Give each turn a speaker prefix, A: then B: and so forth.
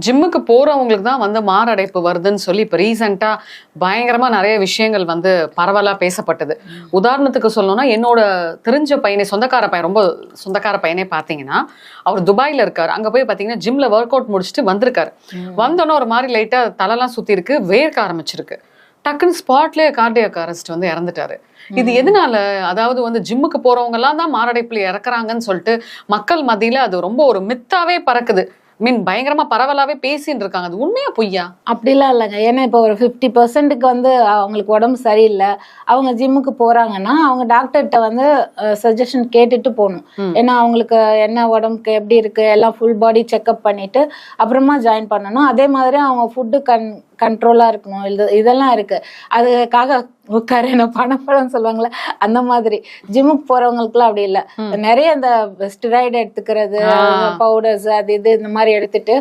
A: ஜிம்முக்கு போறவங்களுக்கு தான் வந்து மாரடைப்பு வருதுன்னு சொல்லி இப்போ ரீசெண்டா பயங்கரமா நிறைய விஷயங்கள் வந்து பரவலா பேசப்பட்டது. உதாரணத்துக்கு சொல்லணும்னா என்னோட தெரிஞ்ச பையனே, சொந்தக்கார பையன், ரொம்ப சொந்தக்கார பையனே பாத்தீங்கன்னா அவர் துபாயில இருக்காரு. அங்க போய் பாத்தீங்கன்னா ஜிம்ல ஒர்க் அவுட் முடிச்சுட்டு வந்திருக்காரு. வந்தோன்னே ஒரு மாதிரி லைட்டா தலைலாம் சுத்தி இருக்கு, வேர்க்க ஆரம்பிச்சிருக்கு. டக்குன்னு ஸ்பாட்லயே கார்டியாக் அரெஸ்ட் வந்து இறந்துட்டாரு. இது எதனால? அதாவது வந்து ஜிம்முக்கு போறவங்க எல்லாம் தான் மாரடைப்புல இறக்குறாங்கன்னு சொல்லிட்டு மக்கள் மத்தியில அது ரொம்ப ஒரு மித்தாவே பறக்குது. பயங்கரமா பரவலாவே பேசின்னு இருக்காங்க. அது உண்மையா பொய்யா?
B: அப்படிலாம் இல்லைங்க. ஏன்னா இப்போ ஒரு 50%க்கு வந்து அவங்களுக்கு உடம்பு சரியில்லை, அவங்க ஜிம்முக்கு போறாங்கன்னா அவங்க டாக்டர்கிட்ட வந்து சஜஷன் கேட்டுட்டு போகணும். ஏன்னா அவங்களுக்கு என்ன உடம்புக்கு எப்படி இருக்கு எல்லாம் ஃபுல் பாடி செக்அப் பண்ணிட்டு அப்புறமா ஜாயின் பண்ணணும். அதே மாதிரி அவங்க ஃபுட்டு கண்ட்ரோலா இருக்கணும். இதெல்லாம் இருக்கு. அதுக்காக உட்கார பணப்படம் சொல்லுவாங்களே அந்த மாதிரி ஜிம்முக்கு போறவங்களுக்குலாம் அப்படி இல்லை. நிறைய இந்த ஸ்டெராய்டு எடுத்துக்கிறது, பவுடர்ஸ், அது இது இந்த மாதிரி எடுத்துட்டு